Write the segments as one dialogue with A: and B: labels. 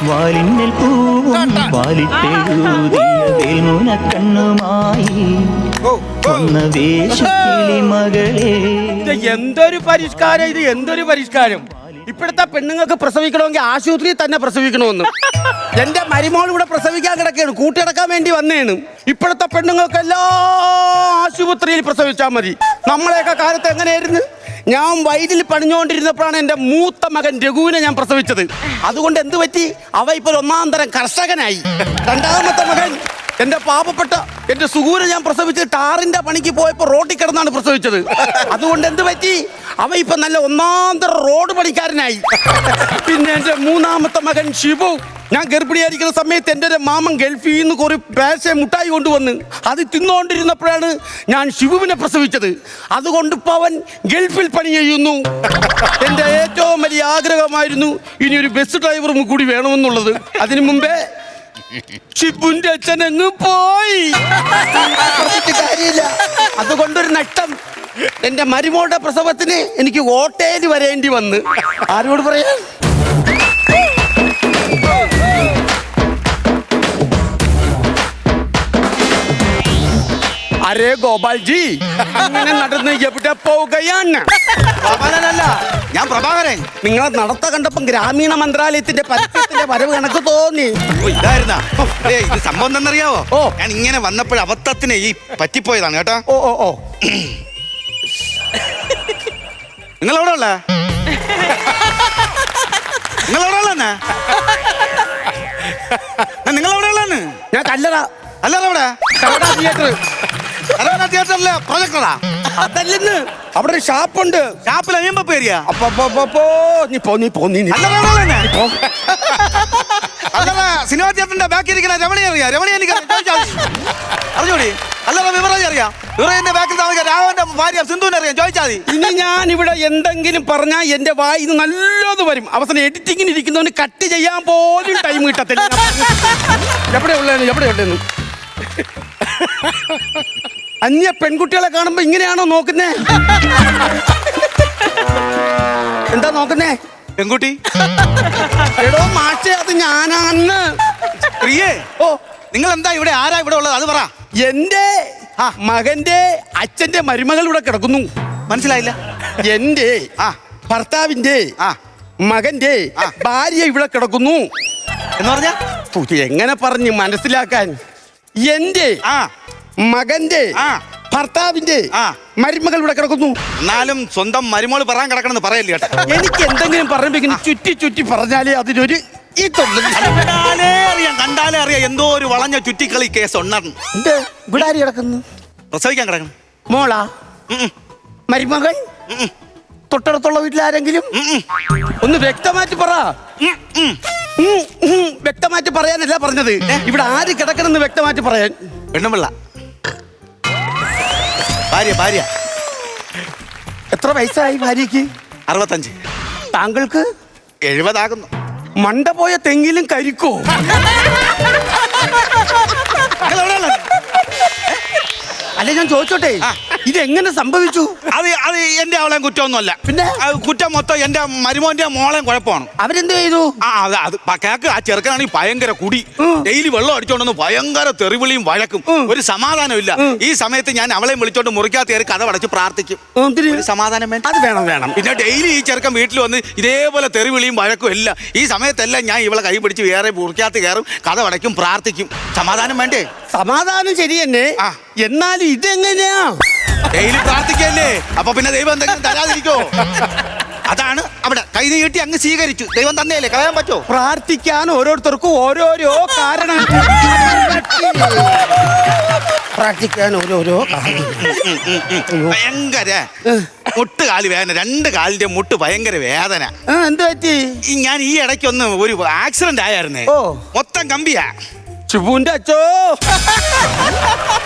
A: വാലിന്നൽ പൂവും വാലിട്ടെഴുതിയ വേൽമുന കണ്ണുമായി കൊന്ന വേഷക്കിളി മകളെ.
B: എന്തൊരു പരിഷ്കാരം ഇത്, എന്തൊരു പരിഷ്കാരം! ഇപ്പോഴത്തെ പെണ്ണുങ്ങൾക്ക് പ്രസവിക്കണമെങ്കിൽ ആശുപത്രിയിൽ തന്നെ പ്രസവിക്കണമെന്ന്. എന്റെ മരുമോൾ ഇവിടെ പ്രസവിക്കാൻ കിടക്കുകയാണ്, കൂട്ടിടക്കാൻ വേണ്ടി വന്നേണ്. ഇപ്പോഴത്തെ പെണ്ണുങ്ങൾക്കെല്ലാം ആശുപത്രിയിൽ പ്രസവിച്ചാൽ മതി. നമ്മളെയൊക്കെ കാലത്ത് എങ്ങനെയായിരുന്നു? ഞാൻ വയലിൽ പണിഞ്ഞുകൊണ്ടിരുന്നപ്പോഴാണ് എൻ്റെ മൂത്ത മകൻ രഘുവിനെ ഞാൻ പ്രസവിച്ചത്. അതുകൊണ്ട് എന്ത് പറ്റി? അവ ഇപ്പോൾ ഒന്നാം തരം കർഷകനായി. രണ്ടാമത്തെ മകൻ എന്റെ പാവപ്പെട്ട എന്റെ സുഗൂനെ ഞാൻ പ്രസവിച്ചത് ടാറിന്റെ പണിക്ക് പോയപ്പോ റോഡിൽ കിടന്നാണ് പ്രസവിച്ചത്. അതുകൊണ്ട് എന്ത് പറ്റി? അവ ഇപ്പൊ നല്ല ഒന്നാന്തര റോഡ് പണിക്കാരനായി. പിന്നെ എന്റെ മൂന്നാമത്തെ മകൻ ഷിബു, ഞാൻ ഗർഭിണിയായിരിക്കുന്ന സമയത്ത് എൻ്റെ ഒരു മാമൻ ഗൾഫിൽ നിന്ന് കുറെ പേശ മുട്ടായി കൊണ്ടുവന്ന് അത് തിന്നുകൊണ്ടിരുന്നപ്പോഴാണ് ഞാൻ ഷിബുവിനെ പ്രസവിച്ചത്. അതുകൊണ്ട് ഇപ്പൊ അവൻ ഗൾഫിൽ പണി ചെയ്യുന്നു. എൻ്റെ ഏറ്റവും വലിയ ആഗ്രഹമായിരുന്നു ഇനി ഒരു ബസ് ഡ്രൈവറും കൂടി വേണമെന്നുള്ളത്. അതിനു മുമ്പേ ഷിബുന്റെ അച്ഛൻ അങ്ങ് പോയി. കാര്യമില്ല, അതുകൊണ്ടൊരു നഷ്ടം. എന്റെ മരുമോളുടെ പ്രസവത്തിന് എനിക്ക് ഓട്ടേൽ വരേണ്ടി വന്ന്. ആരോട് പറയാൻ? അരേ ഗോപാൽജി, ഇങ്ങനെ നടന്ന് എവിടെ പോവുകയാണ്?
C: പ്രഭാകരനല്ല, ഞാൻ പ്രഭാകരൻ.
B: നിങ്ങളെ നടത്ത കണ്ടപ്പം ഗ്രാമീണ മന്ത്രാലയത്തിന്റെ പരസ്യത്തിന്റെ വരവ് കണക്ക് തോന്നി.
C: ഇതായിരുന്നാ? ഇത് സംഭവം എന്തെന്നറിയാവോ? ഞാൻ ഇങ്ങനെ വന്നപ്പോൾ അബദ്ധത്തിന് ഈ പറ്റിപ്പോയതാണ് കേട്ടോ.
B: ഓ
C: നിങ്ങളെവിടെ ഉള്ള? നിങ്ങളെവിടെ ഉള്ളന്നെ? നിങ്ങളെവിടെ ഉള്ളന്ന്?
B: ഞാൻ കല്ലറ.
C: അല്ലറ
B: തിയേറ്റർ.
C: തിയേറ്ററിലെ പ്രൊജക്ടറാ?
B: അതല്ലെന്ന്, അവിടെ ഒരു ഷാപ്പുണ്ട്.
C: ഷാപ്പിൽ അയ്യമ്പ പേരിയാ? അല്ലറ സിനിമാ തിയേറ്ററിന്റെ ബാക്കി ഇരിക്കുന്ന രമണി അറിയാം? രമണി എനിക്ക് അറിഞ്ഞോടി? അല്ലറ വിവരം അറിയാം? വിവരന്റെ ബാക്കിൽ താമസിക്കാൻ രാഘവന്റെ ഭാര്യ സിന്ധുവിനെ അറിയാം? ചോദിച്ചാൽ മതി.
B: ഇനി ഞാൻ ഇവിടെ എന്തെങ്കിലും പറഞ്ഞാൽ എന്റെ വായിന്ന് നല്ലത് വരും. അവസാനം എഡിറ്റിങ്ങിന് ഇരിക്കുന്നവന് കട്ട് ചെയ്യാൻ പോലും ടൈം കിട്ടത്തില്ല. എവിടെയുള്ളതെന്ന് അന്യ പെൺകുട്ടികളെ കാണുമ്പോ ഇങ്ങനെയാണോ നോക്കുന്നേ? എന്താ നോക്കുന്നേ?
C: പെൺകുട്ടി?
B: എടോ മാഷേ, അത് ഞാനാണ്.
C: പ്രിയേ, നിങ്ങൾ എന്താ ഇവിടെ? ആരാ ഇവിടെ ഉള്ളത്? അത് പറ.
B: എന്റെ മകന്റെ അച്ഛന്റെ മരുമകൾ ഇവിടെ കിടക്കുന്നു.
C: മനസ്സിലായില്ല?
B: എന്റെ ഭർത്താവിന്റെ മകന്റെ ഭാര്യ ഇവിടെ കിടക്കുന്നു
C: എന്ന് പറഞ്ഞ
B: എങ്ങനെ പറഞ്ഞ് മനസ്സിലാക്കാൻ? എന്റെ മകന്റെ ഭർത്താവിന്റെ മരുമകൾ ഇവിടെ കിടക്കുന്നു.
C: എന്നാലും സ്വന്തം മരുമോള് പറയാൻ കിടക്കണമെന്ന് പറയല്ലേ കേട്ടോ.
B: എനിക്ക് എന്തെങ്കിലും പറയുമ്പോ ചുറ്റി ചുറ്റി പറഞ്ഞാലേ അതിനൊരു
C: കണ്ടാലേ അറിയാം എന്തോ ഒരു വളഞ്ഞ ചുറ്റിക്കളി കേസ് ഉണ്ടെന്ന്.
B: ഇവിടെ ആര് കിടക്കുന്നു?
C: പ്രസവിക്കാൻ കിടക്കണം.
B: മോളാ? മരുമകൾ? തൊട്ടടുത്തുള്ള വീട്ടിലാരെങ്കിലും? ഒന്ന് വ്യക്തമായിട്ട് പറ. വ്യക്തമായിട്ട് പറയാനല്ല പറഞ്ഞത്, ഇവിടെ ആര് കിടക്കണമെന്ന് വ്യക്തമായിട്ട് പറയാൻ.
C: പെണ്ണുപിള്ള ഭാര്യ.
B: എത്ര വയസ്സായി ഭാര്യക്ക്?
C: 65.
B: താങ്കൾക്ക്?
C: 70 ആകുന്നു.
B: മണ്ട പോയ തെങ്ങിലും കരിക്കോ? അല്ലെ ഞാൻ ചോദിച്ചോട്ടെ, ഇതെങ്ങനെ സംഭവിച്ചു?
C: അത് എന്റെ അവളെയും കുറ്റമൊന്നുമല്ല.
B: പിന്നെ
C: കുറ്റം മൊത്തം എന്റെ മരുമോന്റെ മോളെയും കുഴപ്പമാണ്.
B: അവരെന്ത് ചെയ്തു?
C: കേക്ക്, ആ ചെറുക്കനാണെങ്കിൽ ഭയങ്കര കുടി, ഡെയിലി വെള്ളം അടിച്ചോണ്ടെന്ന് ഭയങ്കര തെറിവിളിയും വഴക്കും. ഒരു സമാധാനമില്ല. ഈ സമയത്ത് ഞാൻ അവളെയും വിളിച്ചോണ്ട് മുറിക്കാത്ത കയറി കഥ അടച്ച് പ്രാർത്ഥിക്കും. സമാധാനം വേണം.
B: അത് വേണം.
C: പിന്നെ ഡെയിലി ഈ ചെറുക്കൻ വീട്ടിൽ വന്ന് ഇതേപോലെ തെറിവിളിയും വഴക്കും എല്ലാം. ഈ സമയത്തെല്ലാം ഞാൻ ഇവളെ കൈ പിടിച്ച് വേറെ മുറിക്കാത്ത കയറും, കഥ അടയ്ക്കും, പ്രാർത്ഥിക്കും. സമാധാനം വേണ്ടേ?
B: സമാധാനം ശരി തന്നെ, എന്നാലും ഇതെങ്ങനെയാ?
C: ഡെയിലി പ്രാർത്ഥിക്കല്ലേ, അപ്പൊ പിന്നെ ദൈവം എന്തെങ്കിലും തരാതിരിക്കോ? അതാണ് അവിടെ കൈ നീട്ടി അങ്ങ് സ്വീകരിച്ചു. ദൈവം തന്നെയല്ലേ, കളയാൻ പറ്റോ?
B: പ്രാർത്ഥിക്കാൻ ഓരോരുത്തർക്കും ഓരോരോ കാരണം. പ്രാർത്ഥിക്കാൻ ഓരോരോ
C: ഭയങ്കര മുട്ടുകാല് വേദന, 2 കാലിന്റെ മുട്ട് ഭയങ്കര വേദന.
B: എന്ത് പറ്റി?
C: ഞാൻ ഈ ഇടയ്ക്കൊന്ന് ഒരു ആക്സിഡന്റ് ആയിരുന്നേ. മൊത്തം കമ്പിയാ.
B: ശിവുവിന്റെ അച്ഛോ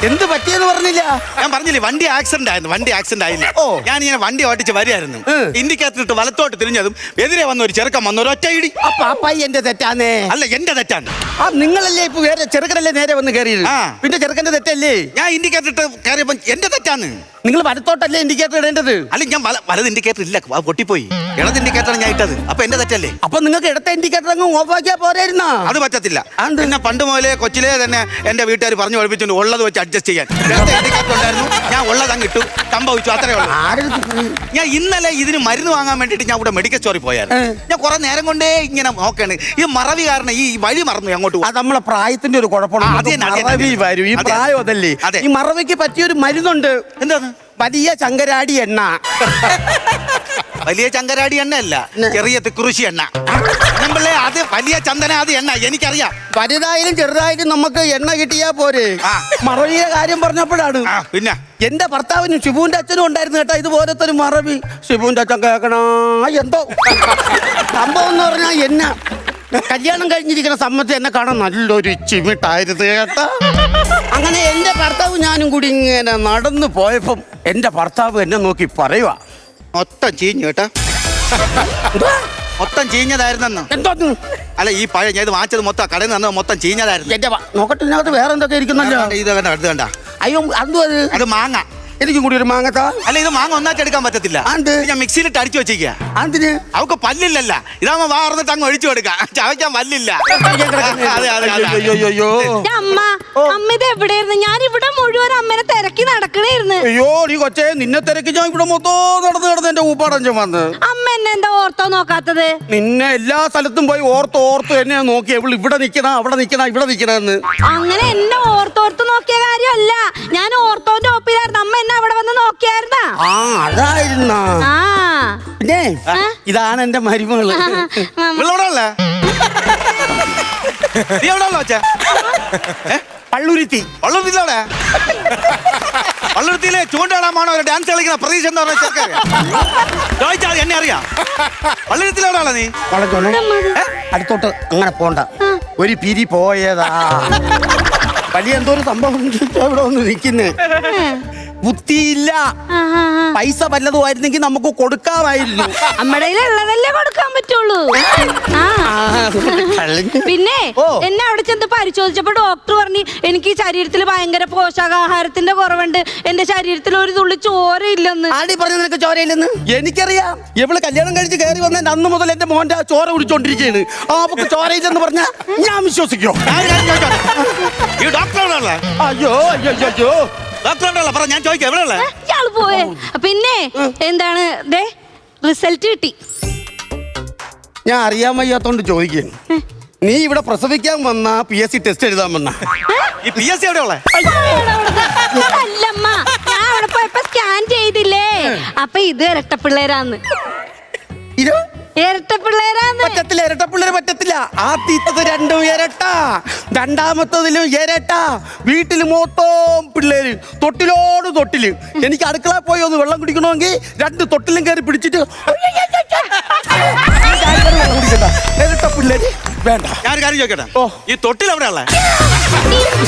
B: എന്ത് പറ്റിയെന്ന് പറഞ്ഞില്ല.
C: ഞാൻ പറഞ്ഞില്ലേ വണ്ടി ആക്സിഡന്റ് ആയില്ല.
B: ഓ.
C: ഞാൻ ഇങ്ങനെ വണ്ടി ഓടിച്ച് വരികയായിരുന്നു. ഇൻഡിക്കേറ്റർ ഇട്ട് വലത്തോട്ട് തിരിഞ്ഞതും എതിരെ വന്ന ഒരു ചെറുക്കൻ വന്ന ഒരു ഒറ്റ ഇടി.
B: ആ പാപ്പായി എന്റെ തെറ്റാന്നേ.
C: അല്ല എന്റെ തെറ്റാണ്.
B: ആ നിങ്ങളല്ലേ ഇപ്പൊ വേറെ ചെറുക്കനല്ലേ നേരെ വന്ന് കയറിയത്?
C: ആ.
B: പിന്നെ ചെറുക്കന്റെ തെറ്റല്ലേ?
C: ഞാൻ ഇൻഡിക്കേറ്റർ ഇട്ട് കയറിയപ്പോ എന്റെ തെറ്റാണ്.
B: നിങ്ങൾ വലത്തോട്ടല്ലേ ഇൻഡിക്കേറ്റർ ഇടേണ്ടത്?
C: അല്ല ഞാൻ വലത് ഇൻഡിക്കേറ്റർ ഇല്ല, അത് പൊട്ടിപ്പോയി. ഇടത് ഇൻഡിക്കേറ്റർ ഞാൻ ഇട്ടത്. അപ്പൊ എന്റെ തെറ്റല്ലേ?
B: അപ്പൊ നിങ്ങൾക്ക് ഇടത്തെ ഇൻഡിക്കേറ്റർ അങ്ങ് ഓഫാക്കിയാ പോരായിരുന്നാ?
C: അത് പറ്റത്തില്ല.
B: അതെന്ത്?
C: പിന്നെ പണ്ട് മുതലേ കൊച്ചിലേ തന്നെ എന്റെ വീട്ടുകാർ പറഞ്ഞു പഠിപ്പിച്ചു ഉള്ളത് വെച്ച് അഡ്ജസ്റ്റ് ചെയ്യാൻ. ഇടത്തെ ഇൻഡിക്കേറ്റർ ഉണ്ടായിരുന്നു, ഞാൻ ഉള്ളത് അങ്ങ് ഇട്ടു, സംഭവിച്ചു, അത്രേ ഉള്ളൂ. ഞാൻ ഇന്നലെ ഇതിന് മരുന്ന് വാങ്ങാൻ വേണ്ടിട്ട് ഞാൻ ഇവിടെ മെഡിക്കൽ സ്റ്റോറിൽ പോയായിരുന്നു. ഞാൻ കുറെ നേരം കൊണ്ടേ ഇങ്ങനെ നോക്കാണ്. ഈ മറവി കാരണം ഈ വഴി മറന്നു അങ്ങോട്ട് പോകും.
B: അത് നമ്മളെ പ്രായത്തിന്റെ ഒരു കുഴപ്പമാണ്.
C: ആ, അത് തന്നെ, അത് തന്നെ.
B: മറവി വരും. ഈ
C: അതെ.
B: പ്രായം അതല്ലേ.
C: അതെ.
B: ഈ മറവിക്ക് പറ്റിയൊരു മരുന്നുണ്ട്.
C: എന്താണ്?
B: വലിയ ചങ്കരാടി എണ്ണ.
C: വലിയ ചങ്കരാടി എണ്ണ അല്ല, ചെറിയ തിക്കുറിശി എണ്ണ. നമ്മളെ അത് വലിയ ചന്ദന അത് എണ്ണ എനിക്കറിയാം.
B: വലുതായാലും ചെറുതായാലും നമുക്ക് എണ്ണ കിട്ടിയാ പോരെ.
C: ആ.
B: മറവിയുടെ കാര്യം പറഞ്ഞപ്പോഴാണ്.
C: പിന്നെ
B: എന്റെ ഭർത്താവിനും ശിവുവിന്റെ അച്ഛനും ഉണ്ടായിരുന്നു കേട്ടോ ഇതുപോലത്തെ ഒരു മറവി. ശിവുവിന്റെ അച്ഛൻ കേൾക്കണ എന്തോ സംഭവം എന്ന് പറഞ്ഞാൽ എന്നെ കല്യാണം കഴിഞ്ഞിരിക്കുന്ന സമയത്ത് എന്നെ കാണാൻ നല്ലൊരു ചിമിട്ടായിരുന്നു കേട്ടോ. അങ്ങനെ എന്റെ ഭർത്താവ് ഞാനും കൂടി ഇങ്ങനെ നടന്നു പോയപ്പം എന്റെ ഭർത്താവ് എന്നെ നോക്കി പറയുവാ,
C: മൊത്തം ചീഞ്ഞു കേട്ടാ,
B: "എന്തുവാ?
C: മൊത്തം ചീഞ്ഞതായിരുന്നെന്ന്."
B: എന്തോന്ന്?
C: അല്ല ഈ പഴയ ഞാൻ ഇത് വാങ്ങിച്ചത് മൊത്തം കടയിൽ നിന്ന് മൊത്തം ചീഞ്ഞതായിരുന്നു.
B: എന്റെ നോക്കട്ടെ, ഇതിനകത്ത് വേറെ എന്തൊക്കെ ഇരിക്കുന്നല്ലോ.
C: ഇത് കണ്ട അടുത്ത് കണ്ട,
B: അയ്യോ എന്തോ അത്?
C: അത് മാങ്ങ.
B: എനിക്കും കൂടി ഒരു മാങ്ങത്താ.
C: അല്ല ഇത് മാങ്ങ ഒന്നായിട്ട് എടുക്കാൻ പറ്റത്തില്ല.
B: അത്?
C: ഞാൻ മിക്സിയിലിട്ട് അടിച്ചു വെച്ചിരിക്കുക.
B: അതിന്
C: അവക്ക് പല്ലില്ലല്ല, ഇതാവുമ്പോ വാർന്നിട്ട് അങ്ങ് ഒഴിച്ചു കൊടുക്കാം, ചവയ്ക്കാൻ പല്ലില്ല. അതെ അതെ
B: അയ്യോ
D: അമ്മ അമ്മ ഇത് എവിടെയായിരുന്നു? ഞാൻ ഇവിടെ മുഴുവൻ അമ്മനെ തിരക്കി നടക്കണേരുന്നു.
B: അയ്യോ നീ കൊച്ചേ, നിന്നെ തിരക്കി ഞാൻ ഇവിടെ മൊത്തം നടന്ന് എന്റെ ഊപ്പാടഞ്ചം വന്ന്.
D: അമ്മ എന്നെ എന്താ ഓർത്തോ നോക്കാത്തത്?
B: നിന്നെ എല്ലാ സ്ഥലത്തും പോയി ഓർത്ത് എന്നെ നോക്കി ഇവിടെ നിക്കണ അവിടെ നിക്കണ ഇവിടെ നിക്കണെന്ന്.
D: അങ്ങനെ എന്നെ ഓർത്തോർത്ത് നോക്കിയ കാര്യമല്ല, ഞാൻ ഓർത്തോന്റെ ഒപ്പിലായിരുന്നു. അമ്മ എന്നെ അവിടെ വന്ന് നോക്കിയായിരുന്നാ?
B: ആ അതായിരുന്ന.
D: ആ
B: പിന്നെ ഇതാണ് എന്റെ മരുമകള്.
C: ഇവളെവിടെയുള്ള? നീ എവിടെ ഉള്ള വെച്ചാ?
B: പള്ളുരുത്തി.
C: വള്ളത്തിലവിടെ വള്ളത്തിലെ ചൂണ്ടാടാമാണോ ഒരു ഡാൻസ് കളിക്കുന്ന പ്രതീക്ഷ എന്ന് പറഞ്ഞ ചെറുക്കൻ ചോദിച്ചാൽ എന്നെ അറിയാം. വള്ളത്തിലവിടെയാണോ നീ?
B: അടുത്തോട്ട് അങ്ങനെ പോണ്ട, ഒരു പിരി പോയതാ. വലിയ എന്തോ ഒരു സംഭവം ഇവിടെ ഒന്ന് നിക്കുന്നേ. ബുദ്ധിയില്ല. പൈസ വല്ലതുമായിരുന്നെങ്കിൽ നമുക്ക് കൊടുക്കാമായിരുന്നു.
D: അമ്മയുടെ ഉള്ളതല്ലേ കൊടുക്കാൻ പറ്റുള്ളൂ. ആ പിന്നെ എന്നെ അവിടെ ചെന്ന് പരിശോധിച്ചപ്പോ ഡോക്ടർ പറഞ്ഞു എനിക്ക് ശരീരത്തിൽ ഭയങ്കര പോഷകാഹാരത്തിന്റെ കുറവുണ്ട്, എന്റെ ശരീരത്തിൽ ഒരു തുള്ളി ചോര ഇല്ലെന്ന്.
B: ആടി പറഞ്ഞു നിനക്ക് ചോരയില്ലെന്ന്? എനിക്കറിയാം. ഇവള് കല്യാണം കഴിച്ച് കയറി വന്ന അന്ന് മുതൽ എന്റെ മോന്റെ ചോര കുടിച്ചോണ്ടിരിക്കുകയാണ്. ആ അവക്ക് ചോരയില്ലെന്ന് പറഞ്ഞാ ഞാൻ വിശ്വസിക്കോ?
C: ഈ ഡോക്ടറാണല്ലേ?
B: അയ്യോ അയ്യോ അയ്യോ
C: ഡോക്ടറാണല്ലോ പറ, ഞാൻ ചോദിക്കാം എവിടെയുള്ള?
D: ഇയാള് പോയേ. പിന്നെ എന്താണ് ദേ റിസൾട്ട് കിട്ടി.
B: ഞാൻ അറിയാൻ വയ്യാത്തോണ്ട് ചോദിക്കുന്നു, നീ ഇവിടെ പ്രസവിക്കാൻ വന്ന PSC ടെസ്റ്റ് എഴുതാൻ വന്ന?
C: ഈ PSC എവിടെയുള്ള?
D: അല്ലമ്മ, ഞാൻ അവിടെ പോയപ്പോ സ്കാൻ ചെയ്തില്ലേ, അപ്പൊ ഇത് ഇരട്ട പിള്ളേരാന്ന്. ഇരട്ട പിള്ളേരാന്ന്.
B: പറ്റത്തില്ല, ഇരട്ട പിള്ളേര് പറ്റത്തില്ല. ആദ്യത്തത് രണ്ടും ഇരട്ട, രണ്ടാമത്തതിലും ഇരട്ട. വീട്ടിൽ മൊത്തം പിള്ളേര്, തൊട്ടിലോട് തൊട്ടില്. എനിക്ക് അടുക്കള പോയി ഒന്ന് വെള്ളം കുടിക്കണമെങ്കിൽ രണ്ട് തൊട്ടിലും കയറി പിടിച്ചിട്ട് ഇരട്ട പിള്ളേര് വേണ്ട.
C: ഞാനൊരു കാര്യം ചോദിക്കട്ടെ, ഈ തൊട്ടിൽ എവിടെയുള്ള?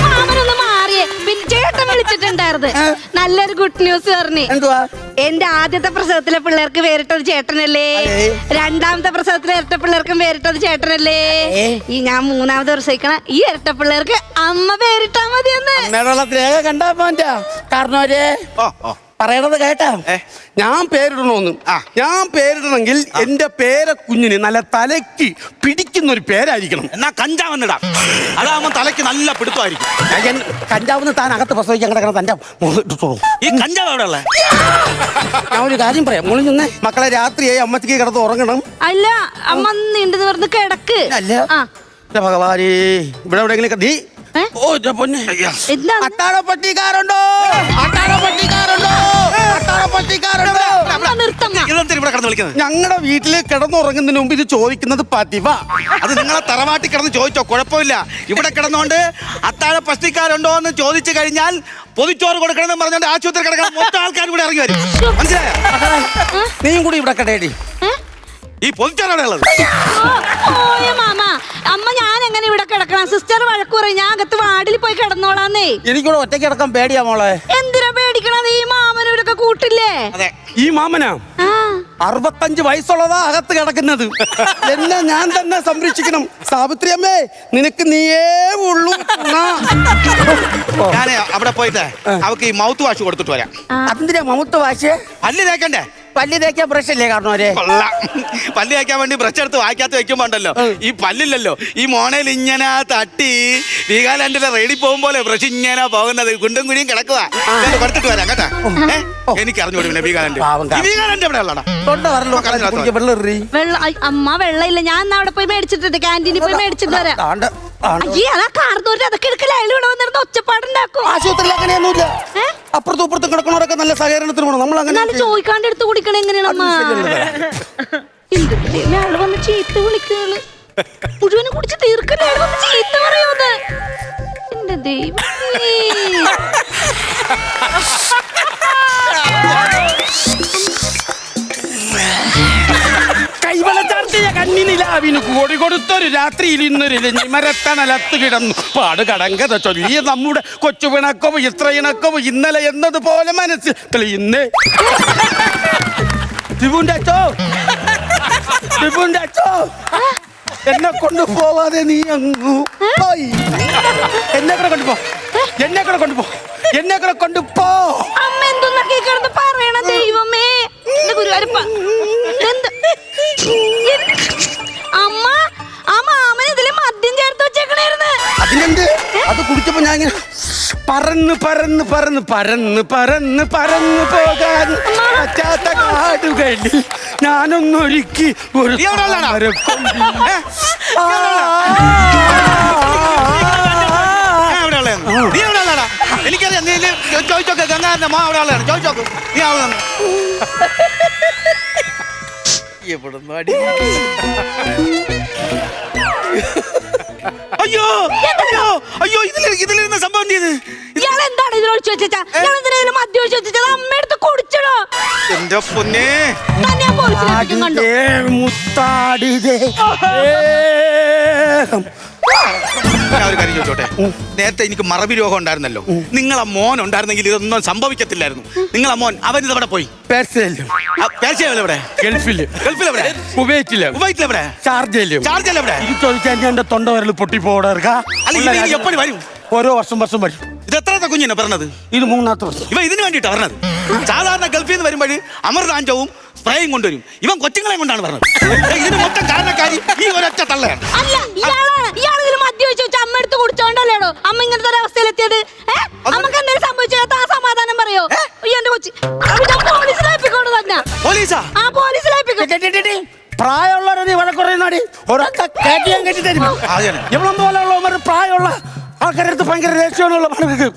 D: മാമനൊന്ന് മാറിയേ. പിന്നെ ചേട്ടൻ വിളിച്ചിട്ടുണ്ടായിരുന്നു, നല്ലൊരു ഗുഡ് ന്യൂസ് പറഞ്ഞു.
B: എന്തുവാ?
D: എന്റെ ആദ്യത്തെ പ്രസവത്തിലെ പിള്ളേർക്ക് വേറിട്ടത് ചേട്ടനല്ലേ, രണ്ടാമത്തെ പ്രസവത്തിലെ ഇരട്ട പിള്ളേർക്കും വേറിട്ടത് ചേട്ടനല്ലേ, ഈ ഞാൻ മൂന്നാമത് പ്രസവിക്കണ ഈ ഇരട്ട പിള്ളേർക്ക് അമ്മ പേരിട്ടാ മതിയെന്ന്.
B: മേളത്തിലേക കണ്ടാ പോന്റെ കാരണവരെ പറയണത് കേട്ടാ. ഞാൻ പേരിടണമെന്ന്. ഞാൻ പേരിടണമെങ്കിൽ എന്റെ കുഞ്ഞിന് നല്ല തലയ്ക്ക് പിടിക്കുന്ന ഒരു പേരായിരിക്കണം.
C: എന്നാ കഞ്ചാവെന്നിടാം, അതാവുമ്പോ തലയ്ക്ക് നല്ല പിടുത്തമായിരിക്കും.
B: കഞ്ചാവുന്ന് താൻ അകത്ത് പ്രസവിക്കാൻ കിടക്കണം. തന്റെ
C: ഈ കഞ്ചാവ് എവിടെയുള്ള?
B: ഞാൻ ഒരു കാര്യം പറയാം, മോളിൽ നിന്ന് മക്കളെ രാത്രിയായി അമ്മച്ചിക്ക് കിടന്ന് ഉറങ്ങണം.
D: അല്ല അമ്മ നീണ്ടു നിവർന്ന് കിടക്ക്.
B: അല്ല ഭഗവാനേ, ഇവിടെ എവിടെയെങ്കിലും നീ അട്ടാളപ്പട്ടിക്കാരുണ്ടോ? ഞങ്ങളുടെ വീട്ടില് കിടന്നുറങ്ങുന്നതിന് മുമ്പ് ഇത് ചോദിക്കുന്നത് പതിവാ.
C: അത് നിങ്ങളെ തറവാട്ടി കിടന്ന് ചോദിച്ചോ, കുഴപ്പമില്ല. ഇവിടെ കിടന്നോണ്ട് അത്താഴ പഷ്ടിക്കാരുണ്ടോ എന്ന് ചോദിച്ചു കഴിഞ്ഞാൽ പൊതിച്ചോറ് കൊടുക്കണമെന്ന് പറഞ്ഞോണ്ട് ആശുപത്രി കിടക്കണം മൊത്തം ആൾക്കാർ കൂടെ ഇറങ്ങി വരും. മനസ്സിലായോ?
B: നീയും കൂടി ഇവിടെ കിടയടി.
C: ഈ പൊതിച്ചോറ് എവിടെ ഉള്ളത്?
D: മാമ അമ്മ ഞാൻ എങ്ങനെ ഇവിടെ കിടക്കണം? സിസ്റ്റർ വഴക്ക് പറയും. ഞാൻ അകത്ത് വാർഡിൽ പോയി കിടന്നോളാന്നേ.
B: എനിക്കൂടെ ഒറ്റയ്ക്ക് കിടക്കാൻ പേടിയാ മോളെ.
D: എന്തിനാ പേടിക്കണത്? ഈ മാമനൂരൊക്കെ കൂട്ടില്ലേ?
C: അതെ.
B: ഈ മാമനാ 65 വയസ്സുള്ളതാ അകത്ത് കിടക്കുന്നത്. എന്നെ ഞാൻ തന്നെ സംരക്ഷിക്കണം. സാവിത്രി അമ്മേ, നിനക്ക് നീയേ ഉള്ളൂ.
C: ഞാൻ അവിടെ പോയിട്ട് അവക്ക് ഈ മൗത്ത് വാഷ് കൊടുത്തിട്ട് വരാം.
B: അതെന്തിനാ മൗത്ത് വാഷ്?
C: പല്ല് തേക്കണ്ടേ?
B: പല്ല് തേക്കാൻ ബ്രഷ് അല്ലേ കാരണവരെ?
C: പല്ല് തേക്കാൻ വേണ്ടി ബ്രഷ് എടുത്ത് വായിക്കാത്ത വെക്കുമ്പോ ഉണ്ടല്ലോ, ഈ പല്ലില്ലല്ലോ, ഈ മോണയിൽ ഇങ്ങനെ തട്ടി വീഗാലാൻഡിലെ റെഡി പോകുമ്പോലെ ബ്രഷ് ഇങ്ങനെ പോകുന്നത് കുണ്ടും കുഴിയും കിടക്കുക. കൊടുത്തിട്ട് വരാം കേട്ടാ. എനിക്ക് അറിഞ്ഞോളൂ പിന്നെ വീഗാലാൻഡ്. വീഗാലാൻഡ് എവിടെ ഉള്ളടാ?
D: അമ്മ വെള്ളമില്ല. ഞാൻ എന്നാ അവിടെ പോയി മേടിച്ചിട്ടുണ്ട്. ക്യാൻറ്റീനിൽ പോയി മേടിച്ചിട്ട് വരാം. അതൊക്കെ എടുക്കല. അയാൾ ഇവിടെ വന്നിരുന്ന ഒച്ചപ്പാടുണ്ടാക്കും.
B: ആശുപത്രിയിൽ അങ്ങനെയൊന്നുമില്ല. അപ്പുറത്തും ഇപ്പുറത്തും കിടക്കണവരൊക്കെ നല്ല സഹകരണത്തിന് പോകണം. നമ്മൾ അങ്ങനെ
D: ചോദിക്കാണ്ട് എടുത്ത് കുടിക്കണ എങ്ങനെയാണ് അമ്മ? അയാൾ വന്ന് ചീത്ത വിളിക്കുകയാണ്. മുഴുവനും കുടിച്ച് തീർക്കല്ലേ? അയാൾ വന്ന് ചീത്ത പറയുന്നത്. എന്റെ ദൈവമേ.
B: കൈവളച്ചാർത്തിയ കണ്ണിനിലാവിന് കോടി കൊടുത്തൊരു രാത്രിയിൽ ഇന്നൊരു നിമരത്തണലത്ത് കിടന്നു പാട് കടങ്കഥ ചൊല്ലിയ നമ്മുടെ കൊച്ചു പിണക്കവും ഇത്ര ഇണക്കവും ഇന്നലെ എന്നതുപോലെ മനസ്സിൽ തെളിയുന്നേ. ശിവുന്റെ അച്ചോ, ശിവുന്റെ അച്ചോ, എന്നെ കൊണ്ടുപോവാതെ നീ അങ്ങു പോയി. എന്നെ കൂടെ കൊണ്ടുപോ, എന്നെ കൂടെ കൊണ്ടുപോ, എന്നെ കൂടെ കൊണ്ടുപോ.
D: അമ്മ എന്തൊന്നൊക്കെ കിടന്ന് പറയണ ദൈവമേ. ഗുരുവായൂരപ്പ, അമ്മ ആ മാമൻ ഇതില് മദ്യം ചേർത്ത് വെച്ചേക്കണായിരുന്നു.
B: അതിനെന്ത്? അത് കുടിച്ചപ്പോ ഞാൻ ഇങ്ങനെ പറന്ന് പറന്ന് പറന്ന് പറന്ന് പറന്ന് പറന്ന് പോകാൻ പറ്റാത്ത കാടുകളിൽ ഞാനൊന്നൊരുക്കി ഒരു
C: എനിക്കറിയാം. നീ ചോദിച്ചോക്കെ ഗംഗാറിന്റെ മാ അവിടെ ആളാണ്. ചോദിച്ചോക്ക് നീ ആളാണ്. അയ്യോ അയ്യോ അയ്യോ, ഇതിലിരുന്ന സംഭവം ചെയ്ത്
D: ഇയാൾ എന്താണ് ഇതിനൊഴിച്ചു വെച്ചാ? ഇയാൾ എന്തിനാ മദ്യം ഒഴിച്ചു വെച്ചാ? അമ്മ എടുത്ത് കുടിച്ചടോ.
C: എന്റെ പൊന്നേ,
D: തന്നെ പോലീസിനെ കണ്ടു.
B: മുത്താടിതേ.
C: ഞാൻ ഒരു കാര്യം ചോദിച്ചോട്ടെ. നേരത്തെ എനിക്ക് മറവി രോഗം ഉണ്ടായിരുന്നല്ലോ. നിങ്ങളെ മോൻ ഉണ്ടായിരുന്നെങ്കിൽ ഇതൊന്നും സംഭവിക്കത്തില്ലായിരുന്നു. നിങ്ങളെ മോൻ അവൻ ഇതവിടെ പോയി. എവിടെ?
B: ഗൾഫില്.
C: ഗൾഫിലെവിടെ?
B: കുവൈറ്റില്.
C: കുവൈറ്റിലെവിടെ?
B: ഷാർജയില്.
C: ഷാർജയിലെവിടെ?
B: ഇത് ചോദിക്കാൻ എന്റെ തൊണ്ട വരൽ പൊട്ടിപ്പോടാ.
C: അല്ല, ഇത് എപ്പോഴും വരും?
B: ഓരോ വർഷം വരും.
C: ഇത് എത്രാമത്തെ കുഞ്ഞിനെ പറഞ്ഞത്?
B: ഇത് 3ാമത്തെ വർഷം.
C: ഇവ ഇതിന് വേണ്ടിട്ടാ പറഞ്ഞത്. സാധാരണ ഗൾഫിൽ നിന്ന് വരുമ്പോൾ അമൃതാഞ്ചവും സ്പ്രേയും കൊണ്ടുവരും. ഇവൻ കൊച്ചുങ്ങളെ കൊണ്ടാണ് പറഞ്ഞത്. ഇതിന് മൊത്തം കാരണക്കാരി ഈ ഒരൊറ്റ തള്ളയാണ്.
D: അല്ല, ഇയാള് മദ്യം ഒഴിച്ചു വെച്ച അമ്മ എടുത്ത് കുടിച്ചോണ്ടല്ലേടോ അമ്മ ഇങ്ങനത്തെ ഒരു അവസ്ഥയിലെത്തിയത്. അമ്മക്ക് എന്തെങ്കിലും സംഭവിച്ചാൽ ആ സമാധാനം പറയോ? എന്റെ കൊച്ചി പോലീസിലേപ്പിക്കൊണ്ട് തന്നെ.
C: പോലീസാ?
D: ആ പോലീസിലേപ്പിക്കും.
B: പ്രായമുള്ളവരെ വഴക്കുറയുന്നാടി ഒരൊറ്റ കേട്ടി ഞാൻ കെട്ടി തരും. ഇവളം പോലെയുള്ളവർ പ്രായമുള്ള ആൾക്കാരടുത്ത് ഭയങ്കര ദേഷ്യമുള്ള പണിക്ക്.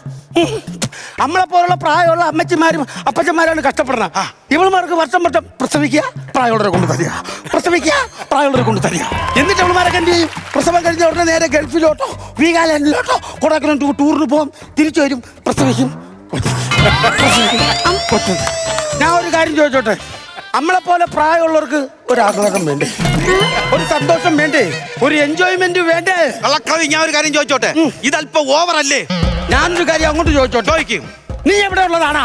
B: നമ്മളെ പോലുള്ള പ്രായമുള്ള അമ്മച്ചിമാരും അപ്പച്ചന്മാരാണ് കഷ്ടപ്പെടണം. ഇവളുമാർക്ക് വർഷം പ്രസവിക്കുക, പ്രായമുള്ളവരെ കൊണ്ട് തരിക, പ്രസവിക്കുക, പ്രായമുള്ളവരെ കൊണ്ട് തരിക. എന്നിട്ട് ഇവളുമാരൊക്കെ എന്ത് ചെയ്യും? പ്രസവം കഴിഞ്ഞ ഉടനെ നേരെ ഗൾഫിലോട്ടോ വീഗാലാൻഡിലോട്ടോ കൊടൈക്കനാൽ ടൂറിന് പോകും, തിരിച്ചു വരും, പ്രസവിക്കും. ഞാൻ ഒരു കാര്യം ചോദിച്ചോട്ടെ, നമ്മളെ പോലെ പ്രായമുള്ളവർക്ക് ഒരു ആഹ്ലാദം വേണ്ടേ? ഒരു സന്തോഷം വേണ്ടേ? ഒരു എൻജോയ്മെന്റ് വേണ്ടേ?
C: കള്ളക്കവി, ഞാൻ ഒരു കാര്യം ചോദിച്ചോട്ടെ. ഇതല്പം ഓവർ അല്ലേ?
B: ഞാനൊരു കാര്യം അങ്ങോട്ട് ചോദിച്ചോട്ടെ.
C: ചോദിക്കും.
B: നീ എവിടെ ഉള്ളതാണാ?